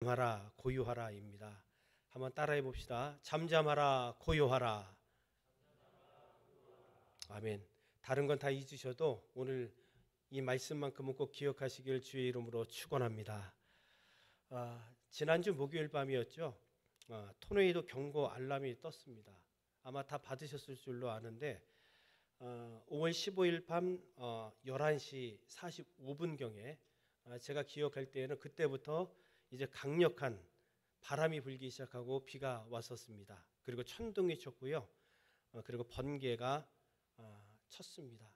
잠잠하라 고요하라입니다. 한번 따라해 봅시다. 잠잠하라 고요하라. 아멘. 다른 건 다 잊으셔도 오늘 이 말씀만큼은 꼭 기억하시길 주의 이름으로 축원합니다. 지난주 목요일 밤이었죠. 토네이도 경고 알람이 떴습니다. 아마 다 받으셨을 줄로 아는데 5월 15일 밤 11시 45분경에 제가 기억할 때에는 그때부터 이제 강력한 바람이 불기 시작하고 비가 왔었습니다. 그리고 천둥이 쳤고요. 그리고 번개가 쳤습니다.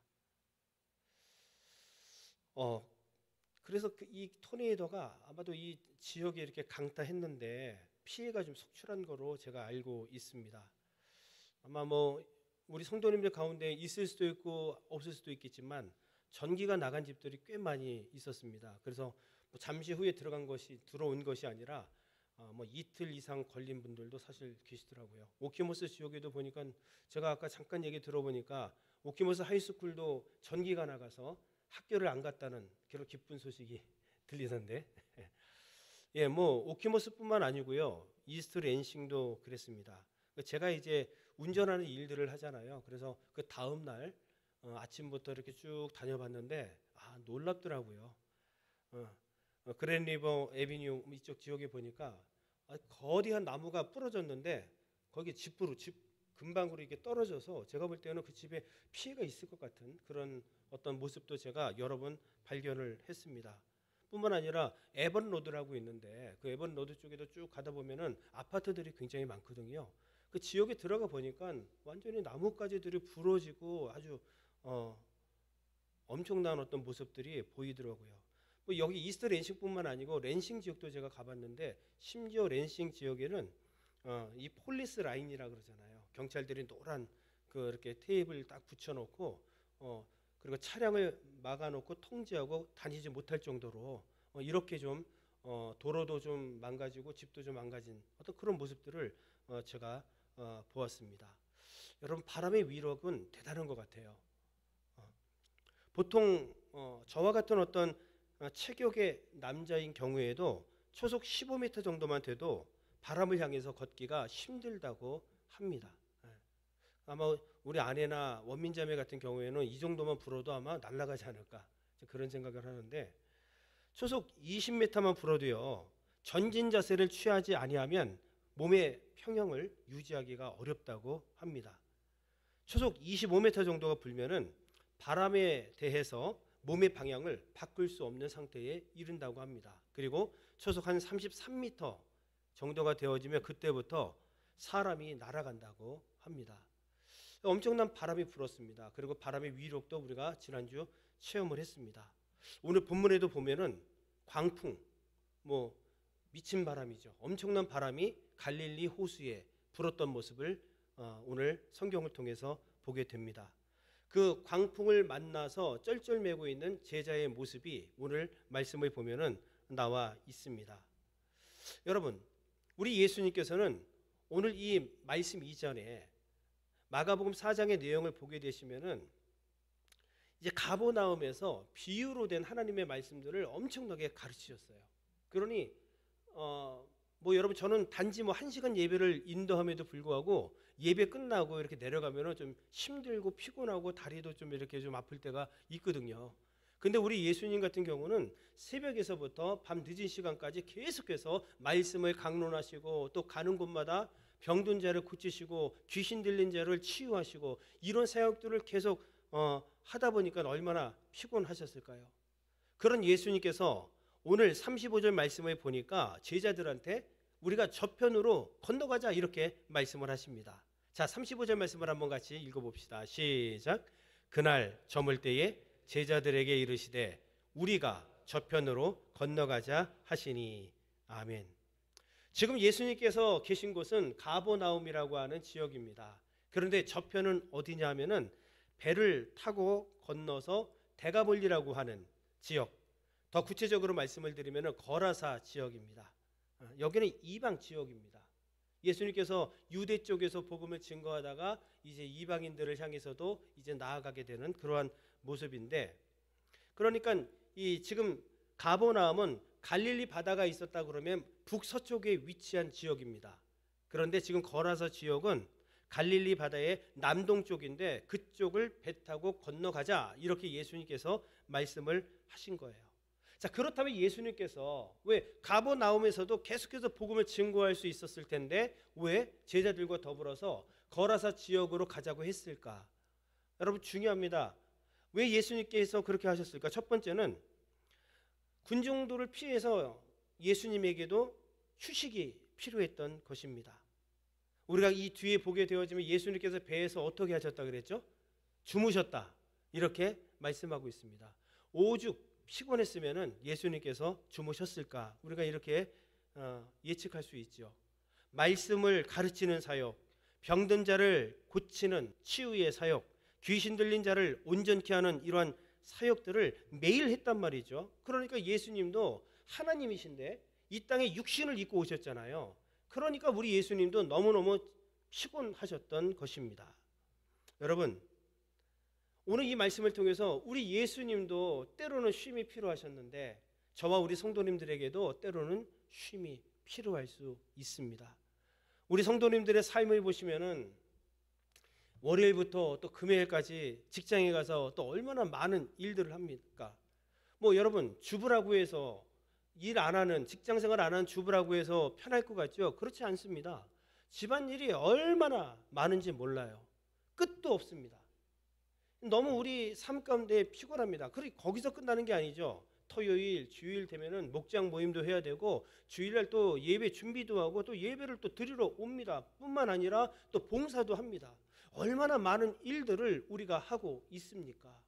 그래서 이 토네이도가 아마도 이 지역에 이렇게 강타했는데 피해가 좀 속출한 거로 제가 알고 있습니다. 아마 우리 성도님들 가운데 있을 수도 있고 없을 수도 있겠지만 전기가 나간 집들이 꽤 많이 있었습니다. 그래서 잠시 후에 들어온 것이 아니라 이틀 이상 걸린 분들도 사실 계시더라고요. 오키모스 지역에도 보니까 제가 아까 잠깐 얘기 들어보니까 오키모스 하이스쿨도 전기가 나가서 학교를 안 갔다는 그런 기쁜 소식이 들리던데 오키모스뿐만 아니고요. 이스트 랜싱도 그랬습니다. 제가 이제 운전하는 일들을 하잖아요. 그래서 그 다음 날 아침부터 이렇게 쭉 다녀봤는데 놀랍더라고요. 그랜리버 에비뉴 이쪽 지역에 보니까 거대한 나무가 부러졌는데 거기 집 근방으로 이렇게 떨어져서 제가 볼 때는 그 집에 피해가 있을 것 같은 그런 어떤 모습도 제가 여러 번 발견을 했습니다. 뿐만 아니라 에번 로드라고 있는데 그 에번 로드 쪽에도 쭉 가다 보면은 아파트들이 굉장히 많거든요. 그 지역에 들어가 보니까 완전히 나뭇가지들이 부러지고 아주 엄청난 어떤 모습들이 보이더라고요. 여기 이스트 랜싱뿐만 아니고 랜싱 지역도 제가 가봤는데 심지어 랜싱 지역에는 이 폴리스 라인이라 그러잖아요. 경찰들이 노란 이렇게 테이블 딱 붙여놓고 그리고 차량을 막아놓고 통제하고 다니지 못할 정도로 이렇게 좀 도로도 좀 망가지고 집도 좀 망가진 어떤 그런 모습들을 제가 보았습니다. 여러분 바람의 위력은 대단한 것 같아요. 보통 저와 같은 어떤 체격의 남자인 경우에도 초속 15m 정도만 돼도 바람을 향해서 걷기가 힘들다고 합니다. 아마 우리 아내나 원민자매 같은 경우에는 이 정도만 불어도 아마 날아가지 않을까 그런 생각을 하는데 초속 20m만 불어도요 전진 자세를 취하지 아니하면 몸의 평형을 유지하기가 어렵다고 합니다. 초속 25m 정도가 불면은 바람에 대해서 몸의 방향을 바꿀 수 없는 상태에 이른다고 합니다. 그리고 초속 한 33m 정도가 되어지면 그때부터 사람이 날아간다고 합니다. 엄청난 바람이 불었습니다. 그리고 바람의 위력도 우리가 지난주 체험을 했습니다. 오늘 본문에도 보면은 광풍, 미친 바람이죠. 엄청난 바람이 갈릴리 호수에 불었던 모습을 오늘 성경을 통해서 보게 됩니다. 그 광풍을 만나서 쩔쩔매고 있는 제자의 모습이 오늘 말씀을 보면은 나와 있습니다. 여러분, 우리 예수님께서는 오늘 이 말씀 이전에 마가복음 4장의 내용을 보게 되시면은 이제 가버나움에서 비유로 된 하나님의 말씀들을 엄청나게 가르치셨어요. 그러니 여러분 저는 단지 1시간 예배를 인도함에도 불구하고 예배 끝나고 이렇게 내려가면은 좀 힘들고 피곤하고 다리도 좀 이렇게 좀 아플 때가 있거든요. 근데 우리 예수님 같은 경우는 새벽에서부터 밤 늦은 시간까지 계속해서 말씀을 강론하시고 또 가는 곳마다 병든 자를 고치시고 귀신 들린 자를 치유하시고 이런 사역들을 계속 하다 보니까 얼마나 피곤하셨을까요? 그런 예수님께서 오늘 35절 말씀을 보니까 제자들한테 우리가 저편으로 건너가자 이렇게 말씀을 하십니다. 자, 35절 말씀을 한번 같이 읽어봅시다. 시작. 그날 저물 때에 제자들에게 이르시되 우리가 저편으로 건너가자 하시니. 아멘. 지금 예수님께서 계신 곳은 가버나움이라고 하는 지역입니다. 그런데 저편은 어디냐 하면은 배를 타고 건너서 데가볼리라고 하는 지역, 더 구체적으로 말씀을 드리면 거라사 지역입니다. 여기는 이방 지역입니다. 예수님께서 유대 쪽에서 복음을 증거하다가 이제 이방인들을 향해서도 이제 나아가게 되는 그러한 모습인데, 그러니까 이 지금 가버나움은 갈릴리 바다가 있었다 그러면 북서쪽에 위치한 지역입니다. 그런데 지금 거라사 지역은 갈릴리 바다의 남동쪽인데 그쪽을 배 타고 건너가자 이렇게 예수님께서 말씀을 하신 거예요. 자, 그렇다면 예수님께서 왜 가버나움에서도 계속해서 복음을 증거할 수 있었을 텐데 왜 제자들과 더불어서 거라사 지역으로 가자고 했을까? 여러분 중요합니다. 왜 예수님께서 그렇게 하셨을까? 첫 번째는 군중들을 피해서 예수님에게도 휴식이 필요했던 것입니다. 우리가 이 뒤에 보게 되어지면 예수님께서 배에서 어떻게 하셨다 그랬죠? 주무셨다 이렇게 말씀하고 있습니다. 오죽 피곤했으면 예수님께서 주무셨을까? 우리가 이렇게 예측할 수 있죠. 말씀을 가르치는 사역, 병든 자를 고치는 치유의 사역, 귀신 들린 자를 온전케 하는 이러한 사역들을 매일 했단 말이죠. 그러니까 예수님도 하나님이신데 이 땅에 육신을 입고 오셨잖아요. 그러니까 우리 예수님도 너무너무 피곤하셨던 것입니다. 여러분, 오늘 이 말씀을 통해서 우리 예수님도 때로는 쉼이 필요하셨는데 저와 우리 성도님들에게도 때로는 쉼이 필요할 수 있습니다. 우리 성도님들의 삶을 보시면은 월요일부터 또 금요일까지 직장에 가서 또 얼마나 많은 일들을 합니까? 뭐 여러분 주부라고 해서 일 안 하는 직장생활 안 하는 주부라고 해서 편할 것 같죠? 그렇지 않습니다. 집안일이 얼마나 많은지 몰라요. 끝도 없습니다. 너무 우리 삶 가운데 피곤합니다. 그리고 거기서 끝나는 게 아니죠. 토요일, 주일 되면은 목장 모임도 해야 되고 주일날 또 예배 준비도 하고 또 예배를 또 드리러 옵니다. 뿐만 아니라 또 봉사도 합니다. 얼마나 많은 일들을 우리가 하고 있습니까?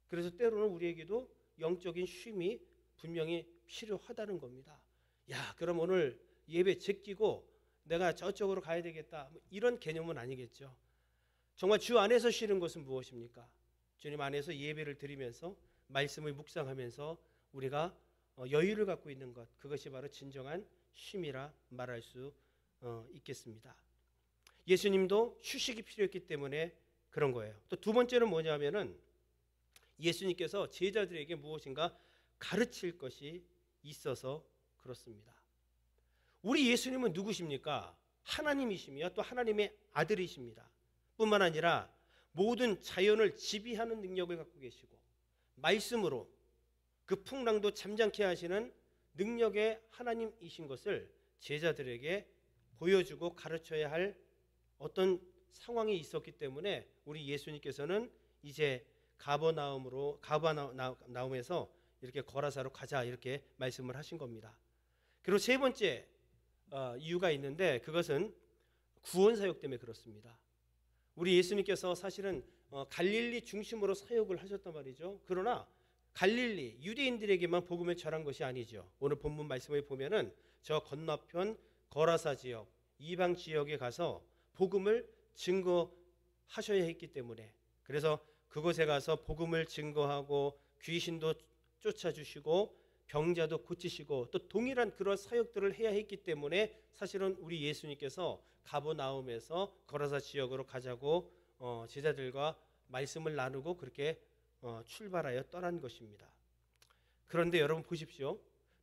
그래서 때로는 우리에게도 영적인 쉼이 분명히 필요하다는 겁니다. 야, 그럼 오늘 예배 제끼고 내가 저쪽으로 가야 되겠다. 이런 개념은 아니겠죠. 정말 주 안에서 쉬는 것은 무엇입니까? 주님 안에서 예배를 드리면서 말씀을 묵상하면서 우리가 여유를 갖고 있는 것, 그것이 바로 진정한 쉼이라 말할 수 있겠습니다. 예수님도 휴식이 필요했기 때문에 그런 거예요. 또 두 번째는 뭐냐면은 예수님께서 제자들에게 무엇인가 가르칠 것이 있어서 그렇습니다. 우리 예수님은 누구십니까? 하나님이시며 또 하나님의 아들이십니다. 뿐만 아니라 모든 자연을 지배하는 능력을 갖고 계시고 말씀으로 그 풍랑도 잠잠케 하시는 능력의 하나님이신 것을 제자들에게 보여주고 가르쳐야 할 어떤 상황이 있었기 때문에 우리 예수님께서는 이제 가버나움에서 이렇게 거라사로 가자 이렇게 말씀을 하신 겁니다. 그리고 세 번째 이유가 있는데 그것은 구원 사역 때문에 그렇습니다. 우리 예수님께서 사실은 갈릴리 중심으로 사역을 하셨단 말이죠. 그러나 갈릴리 유대인들에게만 복음을 전한 것이 아니죠. 오늘 본문 말씀을 보면은 저 건너편 거라사 지역 이방 지역에 가서 복음을 증거하셔야 했기 때문에 그래서 그곳에 가서 복음을 증거하고 귀신도 쫓아주시고 병자도 고치시고 또 동일한 그런 사역들을 해야 했기 때문에 사실은 우리 예수님께서 가버나움에서 거라사 지역으로 가자고 제자들과 말씀을 나누고 그렇게 출발하여 떠난 것입니다. 그런데 여러분 보십시오.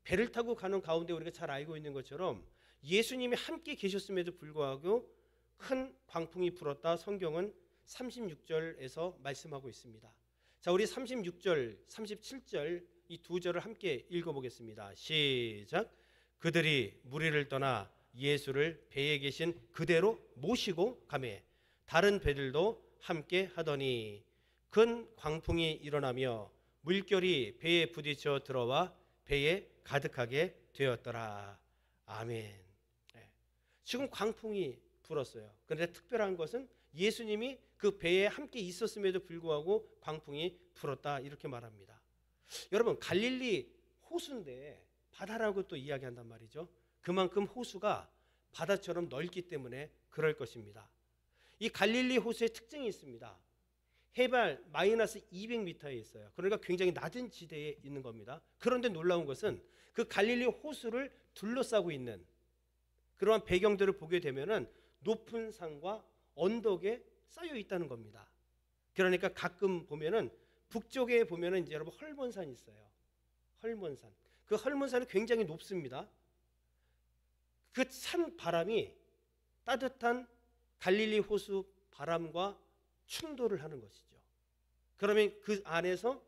배를 타고 가는 가운데 우리가 잘 알고 있는 것처럼 예수님이 함께 계셨음에도 불구하고 큰 광풍이 불었다 성경은 36절에서 말씀하고 있습니다. 자, 우리 36절, 37절 이 두 절을 함께 읽어보겠습니다. 시작. 그들이 무리를 떠나 예수를 배에 계신 그대로 모시고 가매 다른 배들도 함께 하더니 큰 광풍이 일어나며 물결이 배에 부딪혀 들어와 배에 가득하게 되었더라. 아멘. 지금 광풍이 불었어요. 그런데 특별한 것은 예수님이 그 배에 함께 있었음에도 불구하고 광풍이 불었다 이렇게 말합니다. 여러분 갈릴리 호수인데 바다라고 또 이야기한단 말이죠. 그만큼 호수가 바다처럼 넓기 때문에 그럴 것입니다. 이 갈릴리 호수의 특징이 있습니다. 해발 마이너스 200m에 있어요. 그러니까 굉장히 낮은 지대에 있는 겁니다. 그런데 놀라운 것은 그 갈릴리 호수를 둘러싸고 있는 그러한 배경들을 보게 되면은 높은 산과 언덕에 쌓여 있다는 겁니다. 그러니까 가끔 보면은 북쪽에 보면은 이제 여러분 헐몬산이 있어요. 헐몬산. 그 헐몬산이 굉장히 높습니다. 그 산 바람이 따뜻한 갈릴리 호수 바람과 충돌을 하는 것이죠. 그러면 그 안에서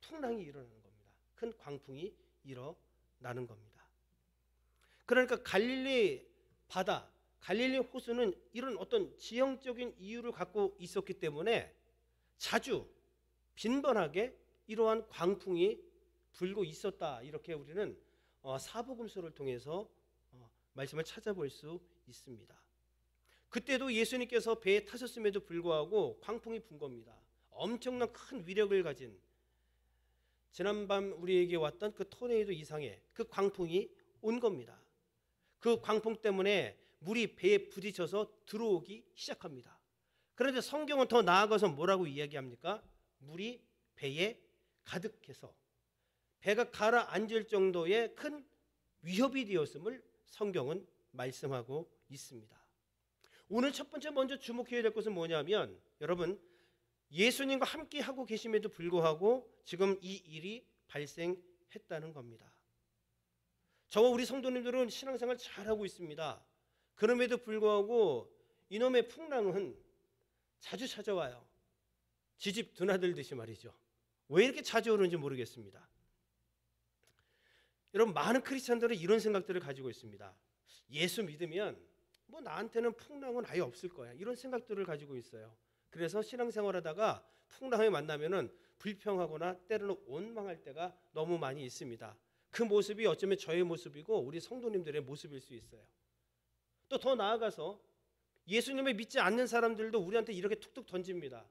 풍랑이 일어나는 겁니다. 큰 광풍이 일어나는 겁니다. 그러니까 갈릴리 바다, 갈릴리 호수는 이런 어떤 지형적인 이유를 갖고 있었기 때문에 자주 빈번하게 이러한 광풍이 불고 있었다. 이렇게 우리는 사복음서를 통해서 말씀을 찾아볼 수 있습니다. 그때도 예수님께서 배에 타셨음에도 불구하고 광풍이 분 겁니다. 엄청난 큰 위력을 가진 지난밤 우리에게 왔던 그 토네이도 이상의 그 광풍이 온 겁니다. 그 광풍 때문에 물이 배에 부딪혀서 들어오기 시작합니다. 그런데 성경은 더 나아가서 뭐라고 이야기합니까? 물이 배에 가득해서 배가 가라앉을 정도의 큰 위협이 되었음을 성경은 말씀하고 있습니다. 오늘 첫 번째 먼저 주목해야 될 것은 뭐냐면 여러분 예수님과 함께 하고 계심에도 불구하고 지금 이 일이 발생했다는 겁니다. 저와 우리 성도님들은 신앙생활 잘하고 있습니다. 그럼에도 불구하고 이놈의 풍랑은 자주 찾아와요. 지집 드나들듯이 말이죠. 왜 이렇게 자주 오는지 모르겠습니다. 여러분 많은 크리스찬들은 이런 생각들을 가지고 있습니다. 예수 믿으면 뭐 나한테는 풍랑은 아예 없을 거야. 이런 생각들을 가지고 있어요. 그래서 신앙생활하다가 풍랑을 만나면은 불평하거나 때로는 원망할 때가 너무 많이 있습니다. 그 모습이 어쩌면 저의 모습이고 우리 성도님들의 모습일 수 있어요. 또 더 나아가서 예수님을 믿지 않는 사람들도 우리한테 이렇게 툭툭 던집니다.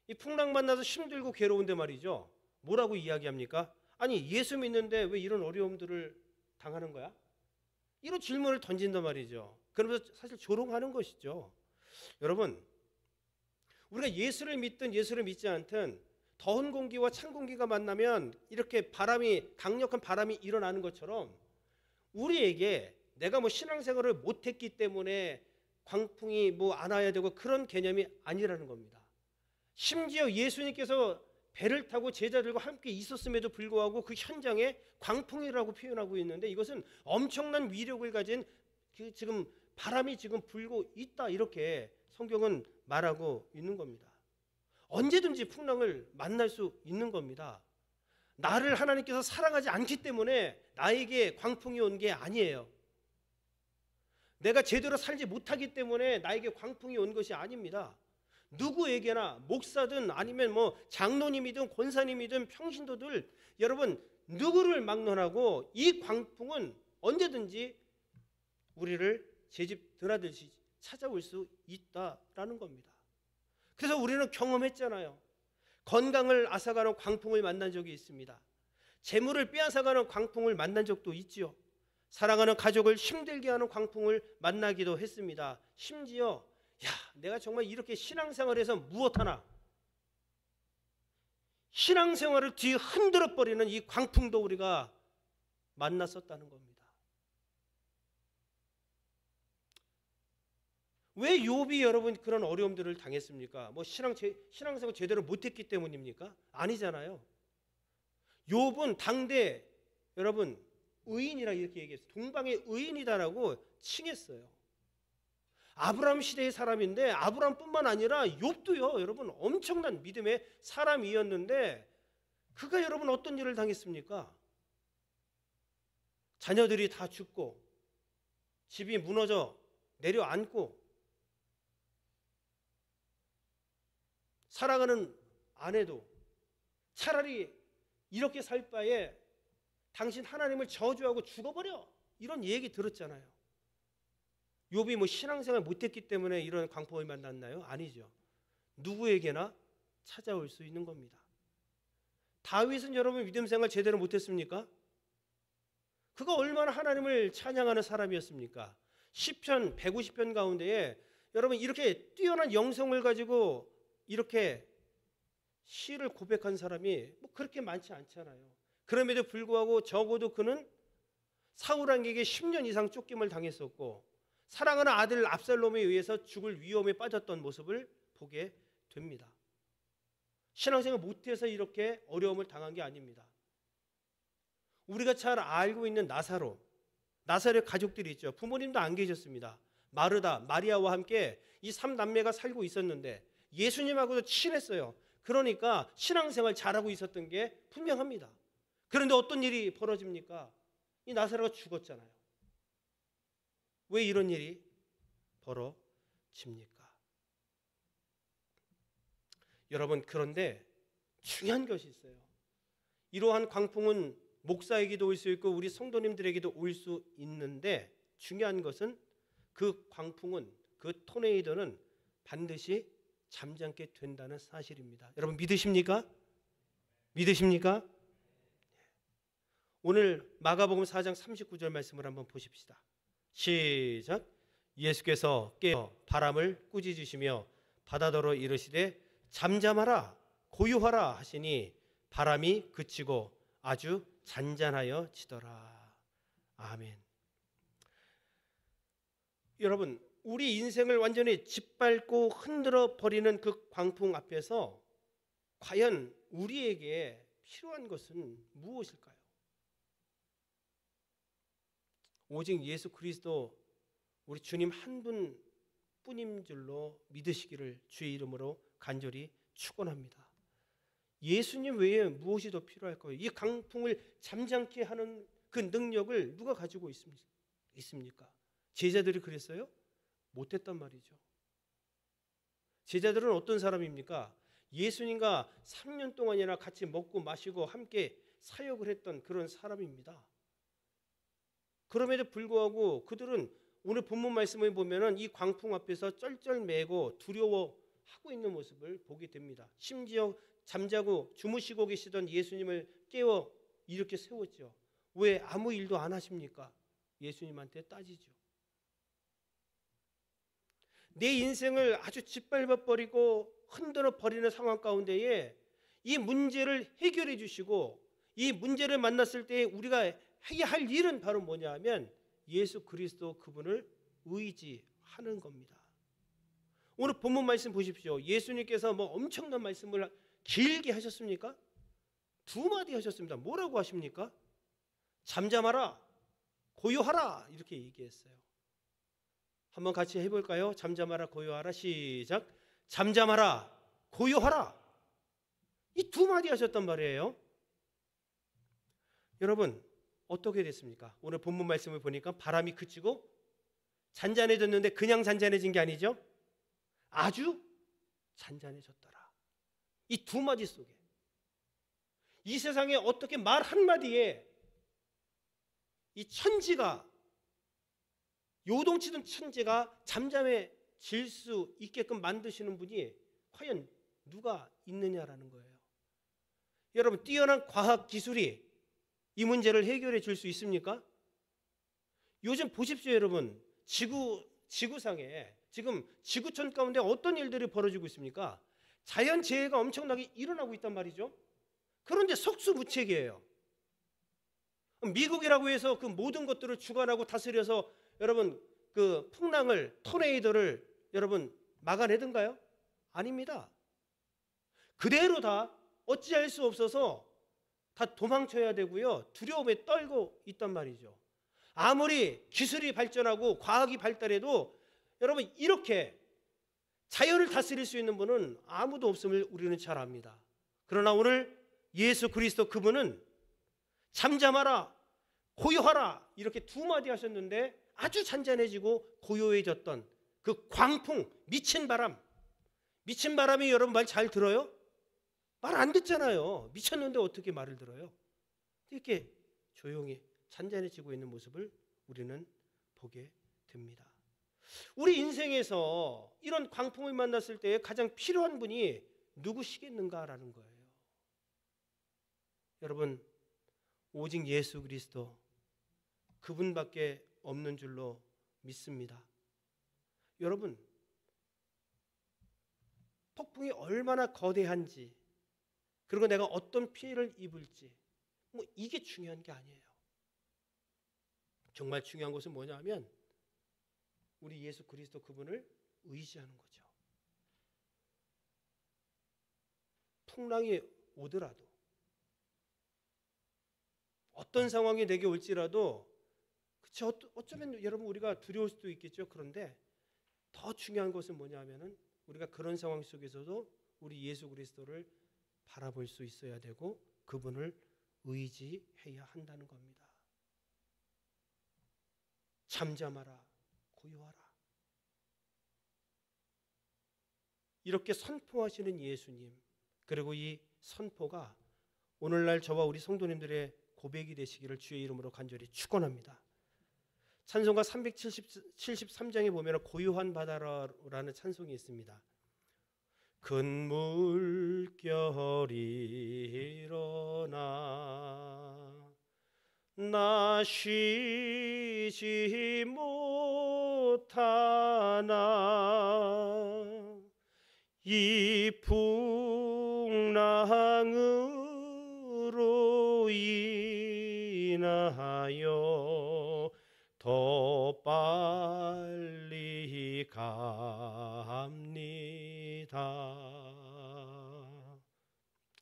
이 풍랑 만나서 힘들고 괴로운데 말이죠. 뭐라고 이야기합니까? 아니 예수 믿는데 왜 이런 어려움들을 당하는 거야? 이런 질문을 던진단 말이죠. 그러면서 사실 조롱하는 것이죠. 여러분 우리가 예수를 믿든 예수를 믿지 않든 더운 공기와 찬 공기가 만나면 이렇게 강력한 바람이 일어나는 것처럼 우리에게 내가 뭐 신앙생활을 못했기 때문에 광풍이 뭐 안 와야 되고 그런 개념이 아니라는 겁니다. 심지어 예수님께서 배를 타고 제자들과 함께 있었음에도 불구하고 그 현장에 광풍이라고 표현하고 있는데 이것은 엄청난 위력을 가진 지금 바람이 지금 불고 있다 이렇게 성경은 말하고 있는 겁니다. 언제든지 풍랑을 만날 수 있는 겁니다. 나를 하나님께서 사랑하지 않기 때문에 나에게 광풍이 온 게 아니에요. 내가 제대로 살지 못하기 때문에 나에게 광풍이 온 것이 아닙니다. 누구에게나 목사든 아니면 뭐 장로님이든 권사님이든 평신도들 여러분 누구를 막론하고 이 광풍은 언제든지 우리를 제집 드나들듯이 찾아올 수 있다라는 겁니다. 그래서 우리는 경험했잖아요. 건강을 앗아가는 광풍을 만난 적이 있습니다. 재물을 빼앗아가는 광풍을 만난 적도 있지요. 사랑하는 가족을 힘들게 하는 광풍을 만나기도 했습니다. 심지어 내가 정말 이렇게 신앙생활에서 무엇 하나 신앙생활을 뒤 흔들어 버리는 이 광풍도 우리가 만났었다는 겁니다. 왜 욥이 여러분 그런 어려움들을 당했습니까? 뭐 신앙생활 제대로 못했기 때문입니까? 아니잖아요. 욥은 당대 여러분 의인이라 이렇게 얘기했어요. 동방의 의인이다라고 칭했어요. 아브라함 시대의 사람인데 아브라함뿐만 아니라 욥도요. 여러분 엄청난 믿음의 사람이었는데 그가 여러분 어떤 일을 당했습니까? 자녀들이 다 죽고 집이 무너져 내려앉고 사랑하는 아내도 차라리 이렇게 살 바에 당신 하나님을 저주하고 죽어버려 이런 얘기 들었잖아요. 욥이 뭐 신앙생활 못했기 때문에 이런 광풍을 만났나요? 아니죠. 누구에게나 찾아올 수 있는 겁니다. 다윗은 여러분 믿음생활 제대로 못했습니까? 그가 얼마나 하나님을 찬양하는 사람이었습니까? 시편 150편 가운데에 여러분 이렇게 뛰어난 영성을 가지고 이렇게 시를 고백한 사람이 뭐 그렇게 많지 않잖아요. 그럼에도 불구하고 적어도 그는 사울왕에게 10년 이상 쫓김을 당했었고 사랑하는 아들 압살롬에 의해서 죽을 위험에 빠졌던 모습을 보게 됩니다. 신앙생활 못해서 이렇게 어려움을 당한 게 아닙니다. 우리가 잘 알고 있는 나사렛 가족들이 있죠. 부모님도 안 계셨습니다. 마르다, 마리아와 함께 이 3남매가 살고 있었는데 예수님하고도 친했어요. 그러니까 신앙생활 잘하고 있었던 게 분명합니다. 그런데 어떤 일이 벌어집니까? 이 나사로가 죽었잖아요. 왜 이런 일이 벌어집니까? 여러분, 그런데 중요한 것이 있어요. 이러한 광풍은 목사에게도 올 수 있고 우리 성도님들에게도 올 수 있는데, 중요한 것은 그 광풍은, 그 토네이도는 반드시 잠잠게 된다는 사실입니다. 여러분 믿으십니까? 믿으십니까? 오늘 마가복음 4장 39절 말씀을 한번 보십시다. 시작. 예수께서 깨어 바람을 꾸짖으시며 바다더러 이르시되 잠잠하라 고요하라 하시니 바람이 그치고 아주 잔잔하여 지더라. 아멘. 여러분, 우리 인생을 완전히 짓밟고 흔들어 버리는 그 광풍 앞에서 과연 우리에게 필요한 것은 무엇일까요? 오직 예수 그리스도 우리 주님 한 분뿐인 줄로 믿으시기를 주의 이름으로 간절히 축원합니다. 예수님 외에 무엇이 더 필요할까요? 이 강풍을 잠잠케 하는 그 능력을 누가 가지고 있습니까? 제자들이 그랬어요? 못했단 말이죠. 제자들은 어떤 사람입니까? 예수님과 3년 동안이나 같이 먹고 마시고 함께 사역을 했던 그런 사람입니다. 그럼에도 불구하고 그들은 오늘 본문 말씀을 보면은 이 광풍 앞에서 쩔쩔매고 두려워하고 있는 모습을 보게 됩니다. 심지어 잠자고 주무시고 계시던 예수님을 깨워 이렇게 세웠죠. 왜 아무 일도 안 하십니까? 예수님한테 따지죠. 내 인생을 아주 짓밟아버리고 흔들어 버리는 상황 가운데에 이 문제를 해결해 주시고 이 문제를 만났을 때 우리가 해야 할 일은 바로 뭐냐 하면 예수 그리스도 그분을 의지하는 겁니다. 오늘 본문 말씀 보십시오. 예수님께서 뭐 엄청난 말씀을 길게 하셨습니까? 2마디 하셨습니다. 뭐라고 하십니까? 잠잠하라, 고요하라 이렇게 얘기했어요. 한번 같이 해볼까요? 잠잠하라, 고요하라. 시작. 잠잠하라, 고요하라. 이 2마디 하셨단 말이에요. 여러분 어떻게 됐습니까? 오늘 본문 말씀을 보니까 바람이 그치고 잔잔해졌는데 그냥 잔잔해진 게 아니죠. 아주 잔잔해졌더라. 이 2마디 속에 이 세상에 어떻게 말 한마디에 이 천지가 요동치던 천지가 잠잠해질 수 있게끔 만드시는 분이 과연 누가 있느냐라는 거예요. 여러분 뛰어난 과학 기술이 이 문제를 해결해 줄 수 있습니까? 요즘 보십시오 여러분. 지구상에 지금 지구촌 가운데 어떤 일들이 벌어지고 있습니까? 자연재해가 엄청나게 일어나고 있단 말이죠. 그런데 속수무책이에요. 미국이라고 해서 그 모든 것들을 주관하고 다스려서 여러분 그 풍랑을 토네이도를 여러분 막아내던가요? 아닙니다. 그대로 다 어찌할 수 없어서 다 도망쳐야 되고요. 두려움에 떨고 있단 말이죠. 아무리 기술이 발전하고 과학이 발달해도 여러분 이렇게 자연을 다스릴 수 있는 분은 아무도 없음을 우리는 잘 압니다. 그러나 오늘 예수 그리스도 그분은 잠잠하라, 고요하라 이렇게 2마디 하셨는데 아주 잔잔해지고 고요해졌던 그 광풍, 미친 바람이 여러분 말 잘 들어요? 말 안 듣잖아요. 미쳤는데 어떻게 말을 들어요? 이렇게 조용히 잔잔해지고 있는 모습을 우리는 보게 됩니다. 우리 인생에서 이런 광풍을 만났을 때 가장 필요한 분이 누구시겠는가라는 거예요. 여러분 오직 예수 그리스도 그분밖에 없는 줄로 믿습니다. 여러분 폭풍이 얼마나 거대한지 그리고 내가 어떤 피해를 입을지 뭐 이게 중요한 게 아니에요. 정말 중요한 것은 뭐냐 하면 우리 예수 그리스도 그분을 의지하는 거죠. 풍랑이 오더라도 어떤 상황이 내게 올지라도 그쵸, 어쩌면 여러분 우리가 두려울 수도 있겠죠. 그런데 더 중요한 것은 뭐냐면은 우리가 그런 상황 속에서도 우리 예수 그리스도를 바라볼 수 있어야 되고 그분을 의지해야 한다는 겁니다. 잠잠하라, 고요하라. 이렇게 선포하시는 예수님, 그리고 이 선포가 오늘날 저와 우리 성도님들의 고백이 되시기를 주의 이름으로 간절히 축원합니다. 찬송가 373장에 보면 고요한 바다라는 찬송이 있습니다. 큰 물결이 일어나 나 쉬지 못하나 이 풍랑으로 인하여 더 빨리 갑니다.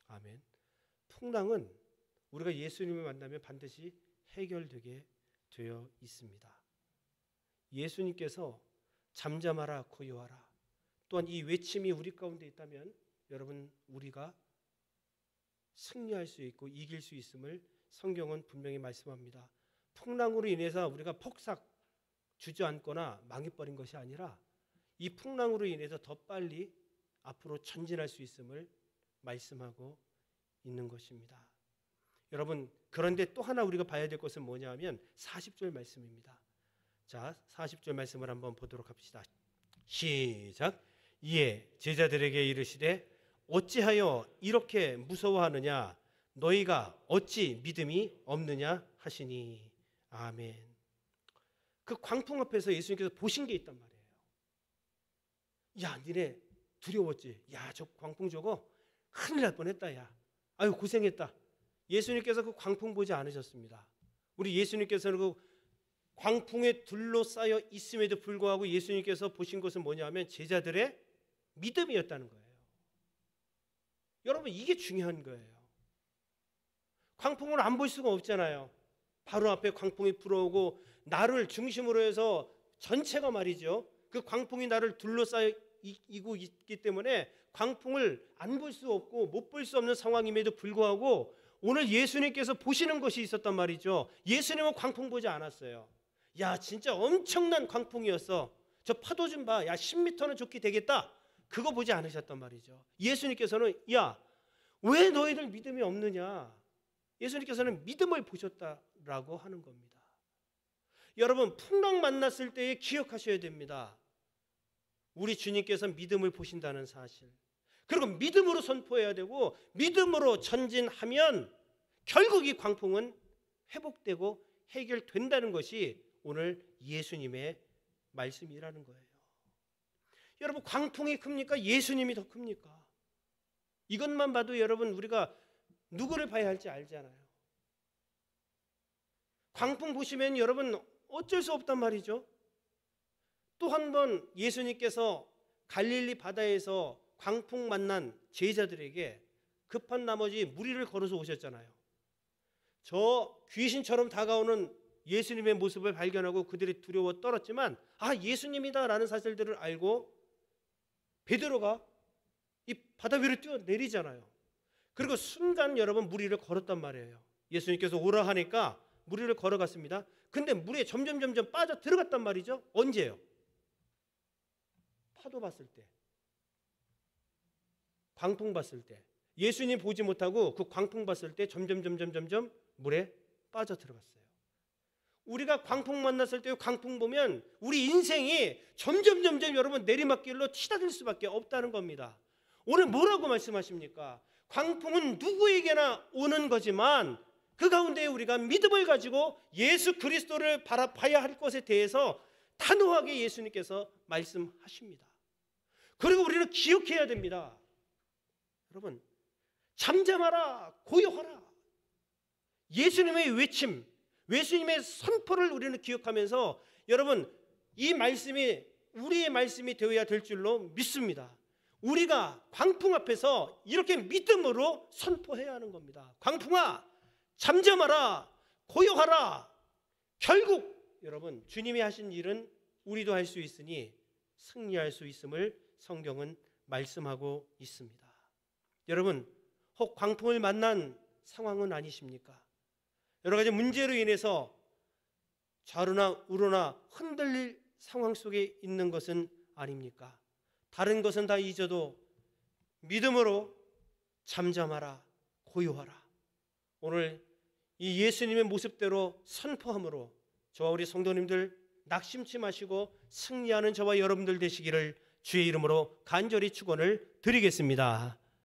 아멘. 풍랑은 우리가 예수님을 만나면 반드시 해결되게 되어 있습니다. 예수님께서 잠잠하라, 고요하라. 또한 이 외침이 우리 가운데 있다면 여러분 우리가 승리할 수 있고 이길 수 있음을 성경은 분명히 말씀합니다. 풍랑으로 인해서 우리가 폭삭 주저앉거나 망해버린 것이 아니라 이 풍랑으로 인해서 더 빨리 앞으로 전진할 수 있음을 말씀하고 있는 것입니다. 여러분 그런데 또 하나 우리가 봐야 될 것은 뭐냐 하면 40절 말씀입니다. 자, 40절 말씀을 한번 보도록 합시다. 시작. 이에 제자들에게 이르시되 어찌하여 이렇게 무서워하느냐 너희가 어찌 믿음이 없느냐 하시니. 아멘. 그 광풍 앞에서 예수님께서 보신 게 있단 말이에요. 야, 니네 두려웠지? 야, 저 광풍 저거 큰일 날 뻔했다. 야, 아유 고생했다. 예수님께서 그 광풍 보지 않으셨습니다. 우리 예수님께서는 그 광풍에 둘러싸여 있음에도 불구하고 예수님께서 보신 것은 뭐냐면 제자들의 믿음이었다는 거예요. 여러분 이게 중요한 거예요. 광풍을 안 볼 수가 없잖아요. 바로 앞에 광풍이 불어오고 나를 중심으로 해서 전체가 말이죠. 그 광풍이 나를 둘러싸여 있기 때문에 광풍을 안 볼 수 없고 못 볼 수 없는 상황임에도 불구하고 오늘 예수님께서 보시는 것이 있었단 말이죠. 예수님은 광풍 보지 않았어요. 야, 진짜 엄청난 광풍이었어. 저 파도 좀 봐. 야, 10m는 좋게 되겠다. 그거 보지 않으셨단 말이죠. 예수님께서는 야, 왜 너희들 믿음이 없느냐? 예수님께서는 믿음을 보셨다라고 하는 겁니다. 여러분 풍랑 만났을 때에 기억하셔야 됩니다. 우리 주님께서 믿음을 보신다는 사실. 그리고 믿음으로 선포해야 되고 믿음으로 전진하면 결국 이 광풍은 회복되고 해결된다는 것이 오늘 예수님의 말씀이라는 거예요. 여러분 광풍이 큽니까? 예수님이 더 큽니까? 이것만 봐도 여러분 우리가 누구를 봐야 할지 알잖아요. 광풍 보시면 여러분 어쩔 수 없단 말이죠. 또 한 번 예수님께서 갈릴리 바다에서 광풍 만난 제자들에게 급한 나머지 무리를 걸어서 오셨잖아요. 저 귀신처럼 다가오는 예수님의 모습을 발견하고 그들이 두려워 떨었지만 아, 예수님이다라는 사실들을 알고 베드로가 이 바다 위로 뛰어내리잖아요. 그리고 순간 여러분 무리를 걸었단 말이에요. 예수님께서 오라 하니까 무리를 걸어갔습니다. 근데 물에 점점 빠져 들어갔단 말이죠. 언제요? 파도 봤을 때, 광풍 봤을 때. 예수님 보지 못하고 그 광풍 봤을 때 점점 물에 빠져 들어갔어요. 우리가 광풍 만났을 때 광풍 보면 우리 인생이 점점 여러분 내리막길로 치닫을 수밖에 없다는 겁니다. 오늘 뭐라고 말씀하십니까? 광풍은 누구에게나 오는 거지만 그 가운데 우리가 믿음을 가지고 예수 그리스도를 바라봐야 할 것에 대해서 단호하게 예수님께서 말씀하십니다. 그리고 우리는 기억해야 됩니다. 여러분 잠잠하라, 고요하라. 예수님의 외침, 예수님의 선포를 우리는 기억하면서 여러분 이 말씀이 우리의 말씀이 되어야 될 줄로 믿습니다. 우리가 광풍 앞에서 이렇게 믿음으로 선포해야 하는 겁니다. 광풍아 잠잠하라, 고요하라. 결국 여러분 주님이 하신 일은 우리도 할 수 있으니 승리할 수 있음을 성경은 말씀하고 있습니다. 여러분 혹 광풍을 만난 상황은 아니십니까? 여러 가지 문제로 인해서 좌로나 우로나 흔들릴 상황 속에 있는 것은 아닙니까? 다른 것은 다 잊어도 믿음으로 잠잠하라, 고요하라. 오늘 이 예수님의 모습대로 선포함으로 저와 우리 성도님들 낙심치 마시고 승리하는 저와 여러분들 되시기를 주의 이름으로 간절히 축원을 드리겠습니다.